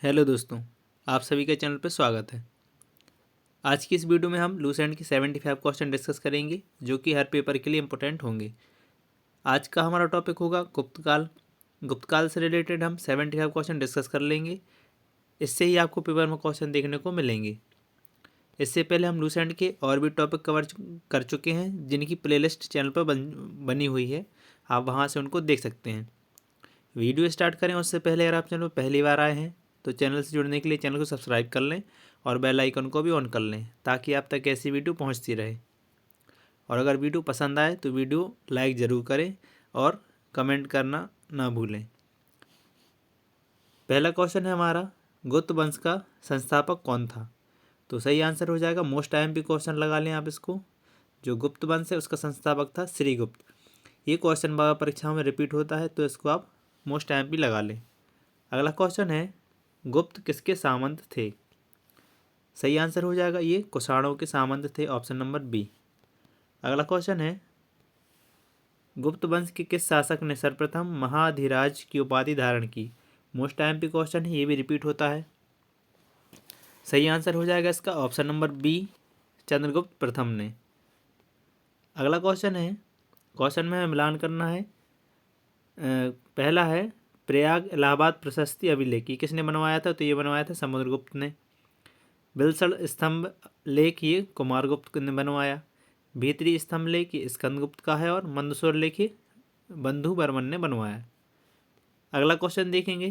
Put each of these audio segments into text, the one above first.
Hello दोस्तों, आप सभी के चैनल पर स्वागत है। आज की इस वीडियो में हम लूसेंट के 75 क्वेश्चन डिस्कस करेंगे जो कि हर पेपर के लिए इम्पोर्टेंट होंगे। आज का हमारा टॉपिक होगा गुप्तकाल। गुप्तकाल से रिलेटेड हम 75 क्वेश्चन डिस्कस कर लेंगे। इससे ही आपको पेपर में क्वेश्चन देखने को मिलेंगे। इससे पहले हम लूसेंट के और भी टॉपिक कवर कर चुके हैं जिनकी प्लेलिस्ट चैनल पर बनी हुई है, आप वहाँ से उनको देख सकते हैं। वीडियो स्टार्ट करें उससे पहले अगर आप चैनल पर पहली बार आए हैं तो चैनल से जुड़ने के लिए चैनल को सब्सक्राइब कर लें और बेल आइकन को भी ऑन कर लें ताकि आप तक ऐसी वीडियो पहुंचती रहे। और अगर वीडियो पसंद आए तो वीडियो लाइक ज़रूर करें और कमेंट करना ना भूलें। पहला क्वेश्चन है हमारा, गुप्त वंश का संस्थापक कौन था? तो सही आंसर हो जाएगा, मोस्ट IMP क्वेश्चन लगा लें आप इसको। जो गुप्त वंश है उसका संस्थापक था श्रीगुप्त। ये क्वेश्चन बार परीक्षाओं में रिपीट होता है तो इसको आप मोस्ट IMP लगा लें। अगला क्वेश्चन है, गुप्त किसके सामंत थे? सही आंसर हो जाएगा, ये कुषाणों के सामंत थे, ऑप्शन नंबर बी। अगला क्वेश्चन है, गुप्त वंश के किस शासक ने सर्वप्रथम महाधिराज की उपाधि धारण की? मोस्ट IMP क्वेश्चन है, ये भी रिपीट होता है। सही आंसर हो जाएगा इसका ऑप्शन नंबर बी, चंद्रगुप्त प्रथम ने। अगला क्वेश्चन है, क्वेश्चन में मिलान करना है। पहला है, प्रयाग इलाहाबाद प्रशस्ति अभिलेख ये किसने बनवाया था? तो ये बनवाया था समुद्रगुप्त ने। बिलसड़ स्तंभ लेख ये कुमारगुप्त ने बनवाया। भीतरी स्तंभ लेख ये स्कंदगुप्त का है और मंदसौर लेख ये बंधु बर्मन ने बनवाया। अगला क्वेश्चन देखेंगे।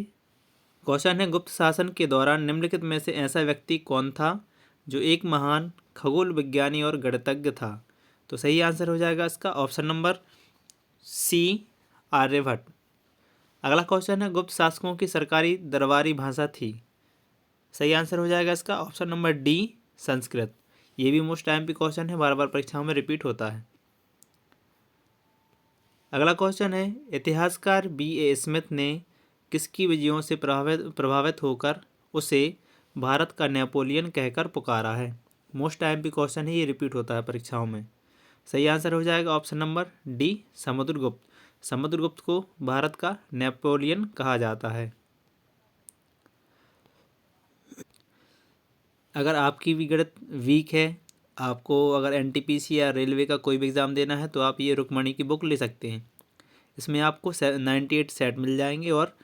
क्वेश्चन है, गुप्त शासन के दौरान निम्नलिखित में से ऐसा व्यक्ति कौन था जो एक महान खगोल विज्ञानी और गणितज्ञ था? तो सही आंसर हो जाएगा इसका ऑप्शन नंबर सी, आर्यभट्ट। अगला क्वेश्चन है, गुप्त शासकों की सरकारी दरबारी भाषा थी? सही आंसर हो जाएगा इसका ऑप्शन नंबर डी, संस्कृत। ये भी मोस्ट IMP क्वेश्चन है, बार बार परीक्षाओं में रिपीट होता है। अगला क्वेश्चन है, इतिहासकार BA स्मिथ ने किसकी विजयों से प्रभावित होकर उसे भारत का नेपोलियन कहकर पुकारा है? मोस्ट IMP क्वेश्चन है, ये रिपीट होता है परीक्षाओं में। सही आंसर हो जाएगा option number D, Samudragupta. Samudragupta को भारत का नेपोलियन कहा जाता है। अगर आपकी भी गणित वीक है, आपको अगर NTPC या रेलवे का कोई भी एग्ज़ाम देना है तो आप ये रुक्मणी की बुक ले सकते हैं। इसमें आपको 98 सेट मिल जाएंगे और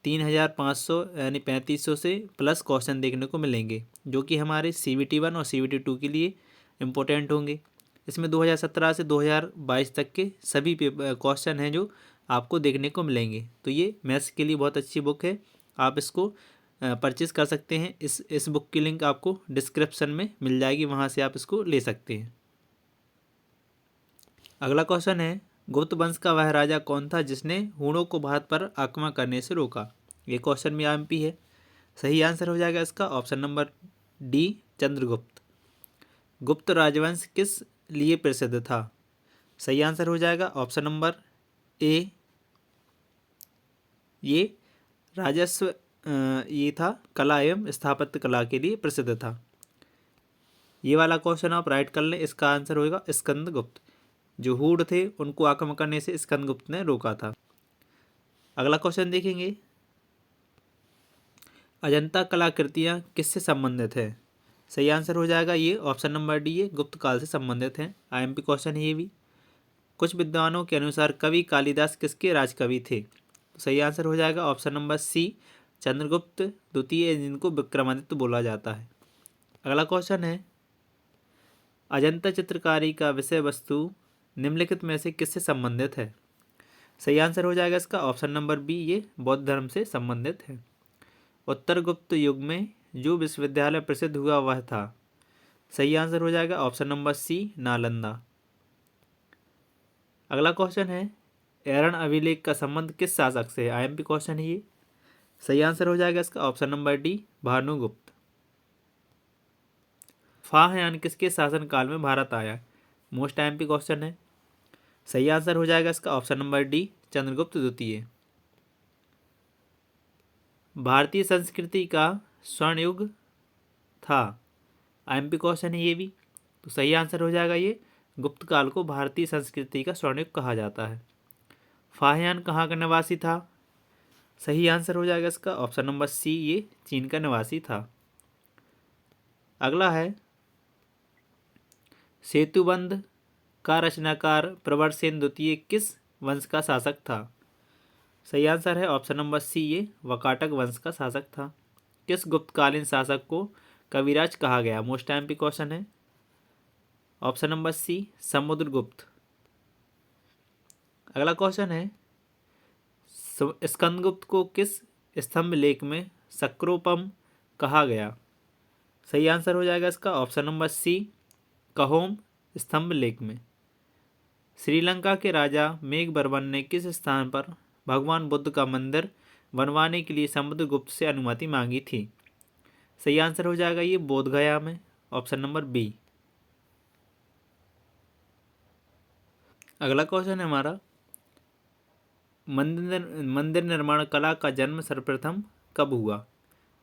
3500 यानी 3500 से प्लस क्वेश्चन देखने को मिलेंगे जो कि हमारे CBT 1 और CBT 2 के लिए इम्पोर्टेंट होंगे। इसमें 2017 से 2022 तक के सभी क्वेश्चन हैं जो आपको देखने को मिलेंगे। तो ये मैथ्स के लिए बहुत अच्छी बुक है, आप इसको परचेज़ कर सकते हैं। इस बुक की लिंक आपको डिस्क्रिप्शन में मिल जाएगी, वहाँ से आप इसको ले सकते हैं। अगला क्वेश्चन है, गुप्त वंश का वह राजा कौन था जिसने हूणों को भारत पर आक्रमण करने से रोका? ये क्वेश्चन भी IMP है। सही आंसर हो जाएगा इसका ऑप्शन नंबर डी, चंद्रगुप्त। गुप्त राजवंश किस लिए प्रसिद्ध था? सही आंसर हो जाएगा ऑप्शन नंबर ए, ये राजस्व ये था कला एवं स्थापत्य कला के लिए प्रसिद्ध था। ये वाला क्वेश्चन आप राइट कर लें, इसका आंसर होगा स्कंदगुप्त। जो हूण थे उनको आक्रमण करने से स्कंदगुप्त ने रोका था। अगला क्वेश्चन देखेंगे, अजंता कलाकृतियाँ किससे संबंधित है? सही आंसर हो जाएगा ये ऑप्शन नंबर डी, ये गुप्त काल से संबंधित है। IMP क्वेश्चन है ये भी। कुछ विद्वानों के अनुसार कवि कालिदास किसके राजकवि थे? सही आंसर हो जाएगा ऑप्शन नंबर सी, चंद्रगुप्त द्वितीय, जिनको विक्रमादित्य बोला जाता है। अगला क्वेश्चन है, अजंता चित्रकारी का विषय वस्तु निम्नलिखित में से किससे संबंधित है? सही आंसर हो जाएगा इसका ऑप्शन नंबर बी, ये बौद्ध धर्म से संबंधित है। उत्तर गुप्त युग में जो विश्वविद्यालय प्रसिद्ध हुआ वह था? सही आंसर हो जाएगा ऑप्शन नंबर सी, नालंदा। अगला क्वेश्चन है, एरन अभिलेख का संबंध किस शासक से है? IMP क्वेश्चन है ये। सही आंसर हो जाएगा इसका option number D, Bhanugupta. Fa Hien किसके शासनकाल में भारत आया? मोस्ट IMP क्वेश्चन है। सही आंसर हो जाएगा इसका ऑप्शन नंबर डी, चंद्रगुप्त द्वितीय। भारतीय संस्कृति का स्वर्ण युग था? IMP क्वेश्चन है ये भी। तो सही आंसर हो जाएगा ये, गुप्त काल को भारतीय संस्कृति का स्वर्ण युग कहा जाता है। फाहयान कहाँ का निवासी था? सही आंसर हो जाएगा इसका ऑप्शन नंबर सी, ये चीन का निवासी था। अगला है सेतुबंध का रचनाकार प्रवरसेन द्वितीय किस वंश का शासक था? सही आंसर है ऑप्शन नंबर सी, ये वाकाटक वंश का शासक था। किस गुप्तकालीन शासक को कविराज कहा गया? मोस्ट टाइम पे क्वेश्चन है। Option number C, Samudragupta. अगला क्वेश्चन है स्कंदगुप्त को किस स्तंभ लेख में सक्रोपम कहा गया? सही आंसर हो जाएगा इसका ऑप्शन नंबर सी, कहोम स्तंभ लेख में। श्रीलंका के राजा मेघवर्मन ने किस स्थान पर भगवान बुद्ध का मंदिर बनवाने के लिए समुद्रगुप्त से अनुमति मांगी थी? सही आंसर हो जाएगा ये बोधगया में, ऑप्शन नंबर बी। अगला क्वेश्चन है हमारा मंदिर निर्माण कला का जन्म सर्वप्रथम कब हुआ?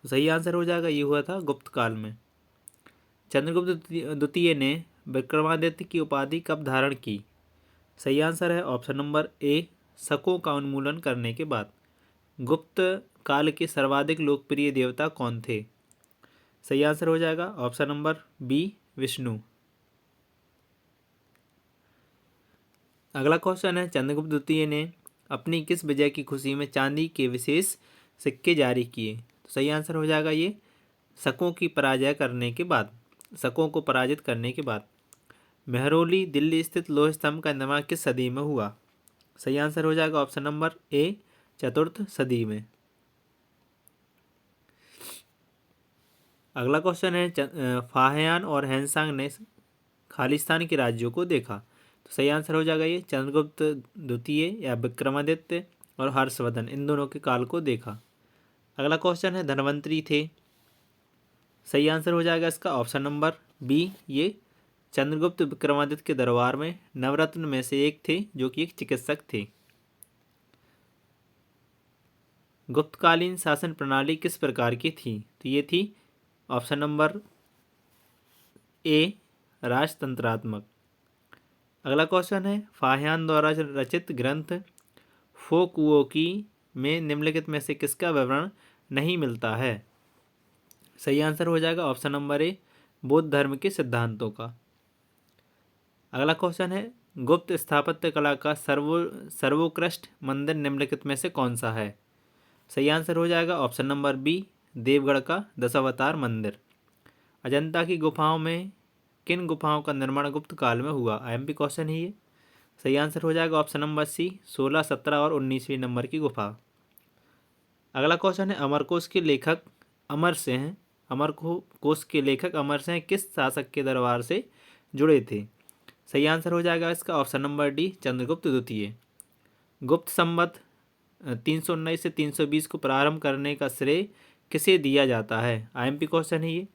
तो सही आंसर हो जाएगा ये हुआ था गुप्त काल में। चंद्रगुप्त द्वितीय ने विक्रमादित्य की उपाधि कब धारण की? सही आंसर है ऑप्शन नंबर ए, शकों का उन्मूलन करने के बाद। गुप्त काल के सर्वाधिक लोकप्रिय देवता कौन थे? सही आंसर हो जाएगा ऑप्शन नंबर बी, विष्णु। अगला क्वेश्चन है चंद्रगुप्त द्वितीय ने अपनी किस विजय की खुशी में चांदी के विशेष सिक्के जारी किए? तो सही आंसर हो जाएगा ये शकों की पराजय करने के बाद, शकों को पराजित करने के बाद। मेहरौली दिल्ली स्थित लौह स्तंभ का निर्माण किस सदी में हुआ? सही आंसर हो जाएगा ऑप्शन नंबर ए, चतुर्थ सदी में। अगला क्वेश्चन है फाहियान और हैंसांग ने खालिस्तान के राज्यों को देखा? तो सही आंसर हो जाएगा ये चंद्रगुप्त द्वितीय या विक्रमादित्य और हर्षवर्धन, इन दोनों के काल को देखा। अगला क्वेश्चन है धनवंतरी थे? सही आंसर हो जाएगा इसका ऑप्शन नंबर बी, ये चंद्रगुप्त विक्रमादित्य के दरबार में नवरत्न में से एक थे, जो कि एक चिकित्सक थे। गुप्तकालीन शासन प्रणाली किस प्रकार की थी? तो ये थी ऑप्शन नंबर ए, राजतंत्रात्मक। अगला क्वेश्चन है फाहियान द्वारा रचित ग्रंथ फोकुओकी में निम्नलिखित में से किसका विवरण नहीं मिलता है? सही आंसर हो जाएगा ऑप्शन नंबर ए, बौद्ध धर्म के सिद्धांतों का। अगला क्वेश्चन है गुप्त स्थापत्य कला का सर्वोत्कृष्ट मंदिर निम्नलिखित में से कौन सा है? सही आंसर हो जाएगा ऑप्शन नंबर बी, देवगढ़ का दशावतार मंदिर। अजंता की गुफाओं में किन गुफाओं का निर्माण गुप्त काल में हुआ? आईएमपी क्वेश्चन ही है। सही आंसर हो जाएगा ऑप्शन नंबर सी, 16, 17 और 19वीं नंबर की गुफा। अगला क्वेश्चन है अमरकोश के लेखक अमर से हैं, अमरकोश के लेखक अमर से किस शासक के दरबार से जुड़े थे? सही आंसर हो जाएगा इसका ऑप्शन नंबर डी, चंद्रगुप्त द्वितीय। गुप्त संवत 319 से 320 को प्रारंभ करने का श्रेय किसे दिया जाता है? आईएमपी क्वेश्चन है ये।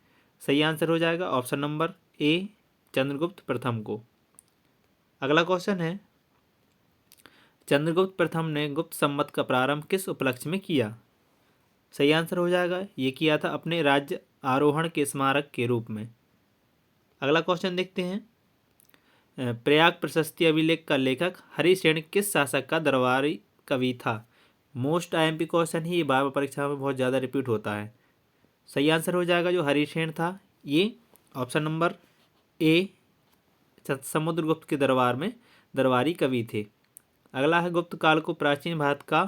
सही आंसर हो जाएगा ऑप्शन नंबर ए, चंद्रगुप्त प्रथम को। अगला क्वेश्चन है चंद्रगुप्त प्रथम ने गुप्त संवत का प्रारंभ किस उपलक्ष्य में किया? सही आंसर हो जाएगा ये किया था अपने राज्य आरोहण के स्मारक के रूप में। अगला क्वेश्चन देखते हैं प्रयाग प्रशस्ति अभिलेख का लेखक हरिसेन किस शासक का दरबारी कवि था? मोस्ट आईएमपी क्वेश्चन ही, ये बार बार परीक्षा में बहुत ज़्यादा रिपीट होता है। सही आंसर हो जाएगा जो हरिसेन था, ये ऑप्शन नंबर ए, समुद्रगुप्त के दरबार में दरबारी कवि थे। अगला है गुप्त काल को प्राचीन भारत का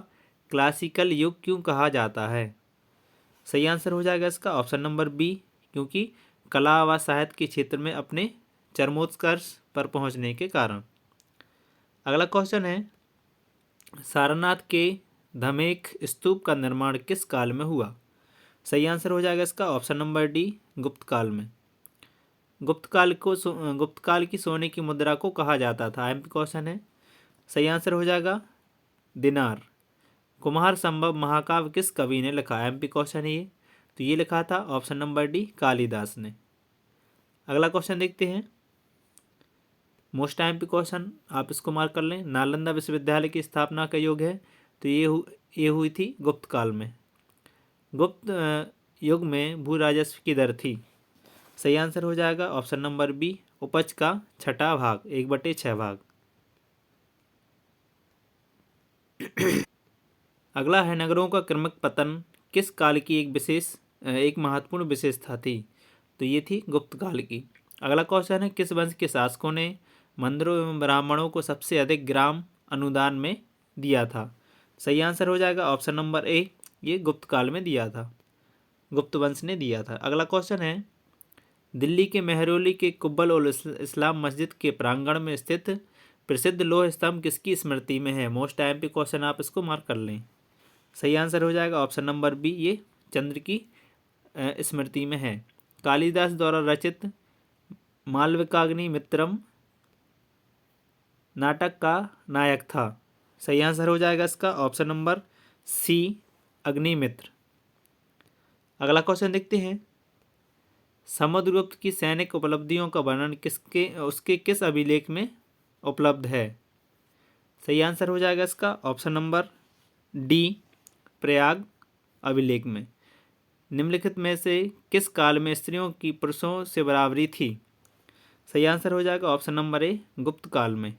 क्लासिकल युग क्यों कहा जाता है? सही आंसर हो जाएगा इसका ऑप्शन नंबर बी, क्योंकि कला व साहित्य के क्षेत्र में अपने चरमोत्कर्ष पर पहुंचने के कारण। अगला क्वेश्चन है सारनाथ के धमेख स्तूप का निर्माण किस काल में हुआ? सही आंसर हो जाएगा इसका ऑप्शन नंबर डी, गुप्त काल में। गुप्त काल की सोने की मुद्रा को कहा जाता था? आईएमपी क्वेश्चन है। सही आंसर हो जाएगा दिनार। कुमार संभव महाकाव्य किस कवि ने लिखा? आईएमपी क्वेश्चन है ये, तो ये लिखा था ऑप्शन नंबर डी, कालिदास ने। अगला क्वेश्चन देखते हैं मोस्ट आईएमपी क्वेश्चन, आप इसको मार्क कर लें। नालंदा विश्वविद्यालय की स्थापना का युग है? तो ये हुई थी गुप्त काल में। गुप्त युग में भू राजस्व की दर थी? सही आंसर हो जाएगा ऑप्शन नंबर बी, उपज का छठा भाग, 1/6 भाग। अगला है नगरों का क्रमिक पतन किस काल की एक महत्वपूर्ण विशेषता थी? तो ये थी गुप्त काल की। अगला क्वेश्चन है किस वंश के शासकों ने मंदिरों एवं ब्राह्मणों को सबसे अधिक ग्राम अनुदान में दिया था? सही आंसर हो जाएगा ऑप्शन नंबर ए, ये गुप्त काल में दिया था, गुप्त वंश ने दिया था। अगला क्वेश्चन है दिल्ली के मेहरौली के कुब्बल उल इस्लाम मस्जिद के प्रांगण में स्थित प्रसिद्ध लौह स्तंभ किसकी स्मृति में है? मोस्ट आईएमपी क्वेश्चन, आप इसको मार्क कर लें। सही आंसर हो जाएगा ऑप्शन नंबर बी, ये चंद्र की स्मृति में है। कालिदास द्वारा रचित मालविकाग्नि मित्रम नाटक का नायक था? सही आंसर हो जाएगा इसका ऑप्शन नंबर सी, अग्निमित्र। अगला क्वेश्चन देखते हैं समुद्रगुप्त की सैनिक उपलब्धियों का वर्णन उसके किस अभिलेख में उपलब्ध है? सही आंसर हो जाएगा इसका ऑप्शन नंबर डी, प्रयाग अभिलेख में। निम्नलिखित में से किस काल में स्त्रियों की पुरुषों से बराबरी थी? सही आंसर हो जाएगा ऑप्शन नंबर ए, गुप्त काल में।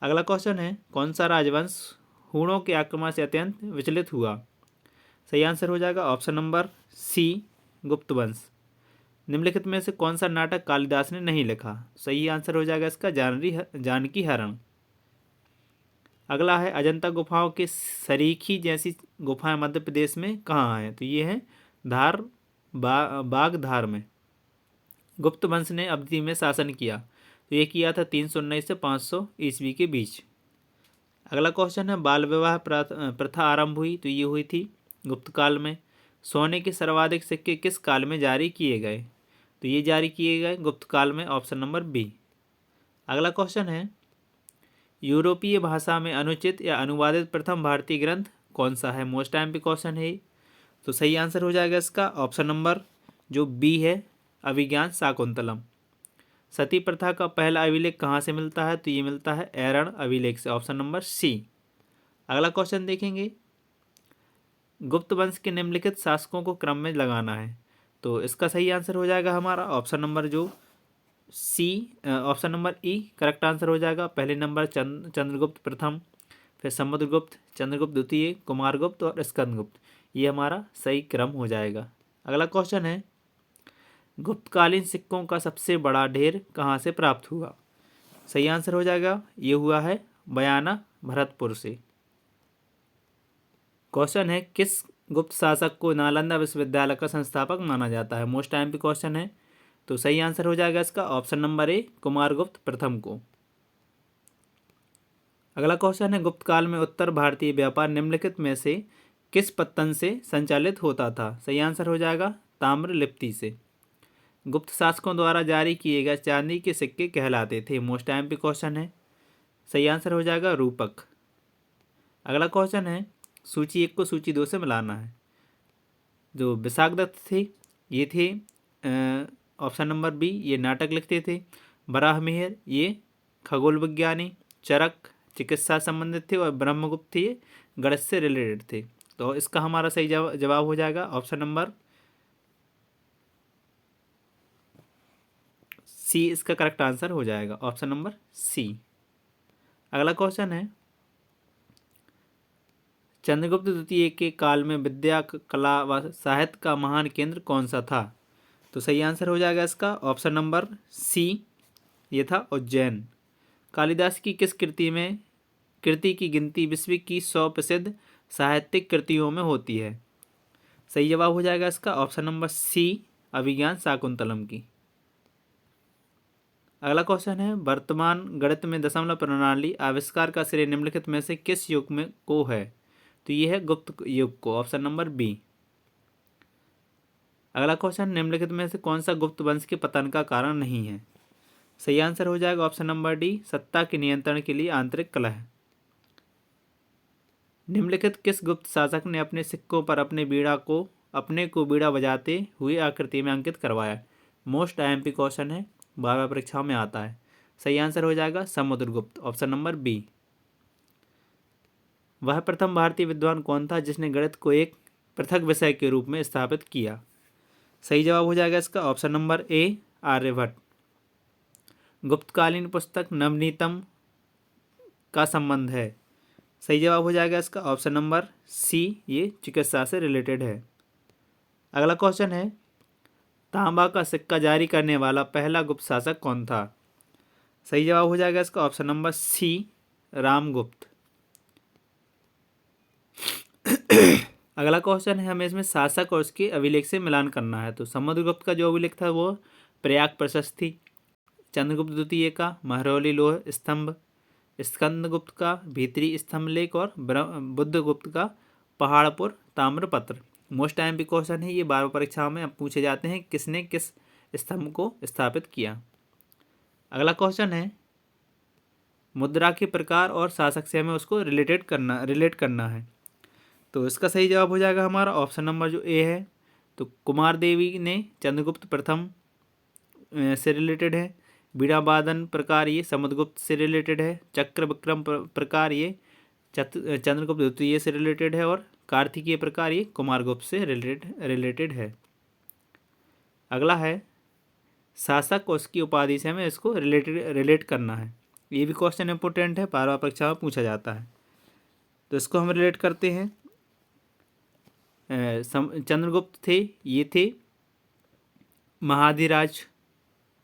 अगला क्वेश्चन है कौन सा राजवंश हूणों के आक्रमण से अत्यंत विचलित हुआ? सही आंसर हो जाएगा ऑप्शन नंबर सी, गुप्त वंश। निम्नलिखित में से कौन सा नाटक कालिदास ने नहीं लिखा? सही आंसर हो जाएगा इसका जानकी हरण। अगला है अजंता गुफाओं के सरीखी जैसी गुफाएं मध्य प्रदेश में कहाँ हैं? तो ये है बागधार में। गुप्त वंश ने अवधि में शासन किया, तो ये किया था 319 से 500 ईस्वी के बीच। अगला क्वेश्चन है बाल विवाह प्रथा आरंभ हुई, तो ये हुई थी गुप्त काल में। सोने के सर्वाधिक सिक्के किस काल में जारी किए गए? तो ये जारी किए गए गुप्त काल में, ऑप्शन नंबर बी। अगला क्वेश्चन है यूरोपीय भाषा में अनुचित या अनुवादित प्रथम भारतीय ग्रंथ कौन सा है? मोस्ट आईएमपी क्वेश्चन है। तो सही आंसर हो जाएगा इसका ऑप्शन नंबर जो बी है, अभिज्ञान शाकुंतलम। सती प्रथा का पहला अभिलेख कहाँ से मिलता है? तो ये मिलता है ऐरण अभिलेख से, ऑप्शन नंबर सी। अगला क्वेश्चन देखेंगे गुप्त वंश के निम्नलिखित शासकों को क्रम में लगाना है, तो इसका सही आंसर हो जाएगा हमारा ऑप्शन नंबर जो C, option number E correct answer हो जाएगा। पहले नंबर चंद्रगुप्त प्रथम, फिर समुद्रगुप्त, चंद्रगुप्त द्वितीय, कुमारगुप्त और स्कंदगुप्त, ये हमारा सही क्रम हो जाएगा। अगला क्वेश्चन है गुप्तकालीन सिक्कों का सबसे बड़ा ढेर कहाँ से प्राप्त हुआ? सही आंसर हो जाएगा ये हुआ है बयाना, भरतपुर से। क्वेश्चन है किस गुप्त शासक को नालंदा विश्वविद्यालय का संस्थापक माना जाता है? मोस्ट आईएमपी क्वेश्चन है, तो सही आंसर हो जाएगा इसका ऑप्शन नंबर ए, कुमारगुप्त प्रथम को। अगला क्वेश्चन है गुप्त काल में उत्तर भारतीय व्यापार निम्नलिखित में से किस पत्तन से संचालित होता था? सही आंसर हो जाएगा ताम्रलिप्ति से। गुप्त शासकों द्वारा जारी किए गए चांदी के सिक्के कहलाते थे? मोस्ट आईएमपी क्वेश्चन है, सही आंसर हो जाएगा रूपक। अगला क्वेश्चन है सूची 1 को सूची 2 से मिलाना है। जो विशाखदत्त थे ये थे ऑप्शन नंबर बी, ये नाटक लिखते थे। वराहमिहिर ये खगोल विज्ञानी, चरक चिकित्सा संबंधित थे और ब्रह्मगुप्त थे ये गणित से रिलेटेड थे। तो इसका हमारा सही जवाब हो जाएगा ऑप्शन नंबर सी, इसका करेक्ट आंसर हो जाएगा ऑप्शन नंबर सी। अगला क्वेश्चन है चंद्रगुप्त द्वितीय के काल में विद्या, कला व साहित्य का महान केंद्र कौन सा था? तो सही आंसर हो जाएगा इसका ऑप्शन नंबर सी, ये था उज्जैन। कालिदास की किस कृति की गिनती विश्व की 100 प्रसिद्ध साहित्यिक कृतियों में होती है? सही जवाब हो जाएगा इसका ऑप्शन नंबर सी, अभिज्ञान शाकुंतलम की। अगला क्वेश्चन है वर्तमान गणित में दशमलव प्रणाली आविष्कार का श्रेय निम्नलिखित में से किस युग में को है? तो ये है गुप्त युग को, ऑप्शन नंबर बी। अगला क्वेश्चन निम्नलिखित में से कौन सा गुप्त वंश के पतन का कारण नहीं है? सही आंसर हो जाएगा ऑप्शन नंबर डी, सत्ता के नियंत्रण के लिए आंतरिक कलह। निम्नलिखित किस गुप्त शासक ने अपने सिक्कों पर अपने को बीड़ा बजाते हुए आकृति में अंकित करवाया? मोस्ट आईएमपी क्वेश्चन है, बार बार परीक्षाओं में आता है। सही आंसर हो जाएगा समुद्रगुप्त, ऑप्शन नंबर बी। वह प्रथम भारतीय विद्वान कौन था जिसने गणित को एक पृथक विषय के रूप में स्थापित किया? सही जवाब हो जाएगा इसका ऑप्शन नंबर ए, आर्यभट्ट। गुप्तकालीन पुस्तक नवनीतम का संबंध है? सही जवाब हो जाएगा इसका ऑप्शन नंबर सी, ये चिकित्सा से रिलेटेड है। अगला क्वेश्चन है, तांबा का सिक्का जारी करने वाला पहला गुप्त शासक कौन था? सही जवाब हो जाएगा इसका ऑप्शन नंबर सी, रामगुप्त। अगला क्वेश्चन है, हमें इसमें शासक और उसके अभिलेख से मिलान करना है। तो समुद्रगुप्त का जो अभिलेख था वो प्रयाग प्रशस्ति, चंद्रगुप्त द्वितीय का महरौली लोह स्तंभ, स्कंदगुप्त का भीतरी स्तंभ लेख और बुद्धगुप्त का पहाड़पुर ताम्रपत्र। मोस्ट टाइम भी क्वेश्चन है ये, बार बार परीक्षाओं में पूछे जाते हैं किसने किस स्तंभ को स्थापित किया। अगला क्वेश्चन है, मुद्रा के प्रकार और शासक से हमें उसको रिलेट करना है। तो इसका सही जवाब हो जाएगा हमारा ऑप्शन नंबर जो ए है। तो कुमार देवी ने चंद्रगुप्त प्रथम से रिलेटेड है, बीड़ावादन प्रकार ये समुद्रगुप्त से रिलेटेड है, चक्र विक्रम प्रकार ये चंद्रगुप्त द्वितीय से रिलेटेड है और कार्तिकीय प्रकार ये कुमारगुप्त से रिलेटेड है। अगला है, शासक और उसकी उपाधि से हमें इसको रिलेट करना है। ये भी क्वेश्चन इंपोर्टेंट है, बार बार परीक्षा में पूछा जाता है। तो इसको हम रिलेट करते हैं। चंद्रगुप्त थे, ये थे महाधिराज,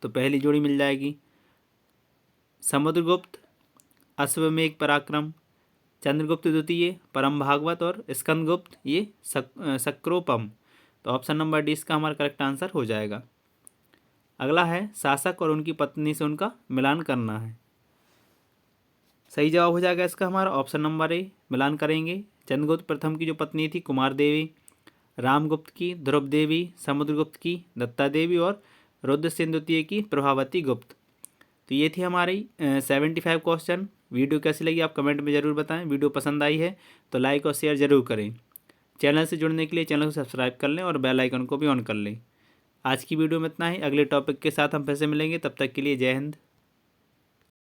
तो पहली जोड़ी मिल जाएगी। समुद्रगुप्त अश्वमेघ पराक्रम, चंद्रगुप्त द्वितीय परम भागवत और स्कंदगुप्त ये सक्रोपम। तो ऑप्शन नंबर डी इसका हमारा करेक्ट आंसर हो जाएगा। अगला है, शासक और उनकी पत्नी से उनका मिलान करना है। सही जवाब हो जाएगा इसका हमारा ऑप्शन नंबर ए, मिलान करेंगे। चंद्रगुप्त प्रथम की जो पत्नी थी कुमार देवी, रामगुप्त की ध्रुव देवी, समुद्रगुप्त की दत्ता देवी और रुद्रसेन द्वितीय की प्रभावती गुप्त। तो ये थी हमारी 75 क्वेश्चन। वीडियो कैसी लगी आप कमेंट में ज़रूर बताएं। वीडियो पसंद आई है तो लाइक और शेयर ज़रूर करें। चैनल से जुड़ने के लिए चैनल को सब्सक्राइब कर लें और बेल आइकन को भी ऑन कर लें। आज की वीडियो में इतना ही, अगले टॉपिक के साथ हम फिर से मिलेंगे, तब तक के लिए जय हिंद।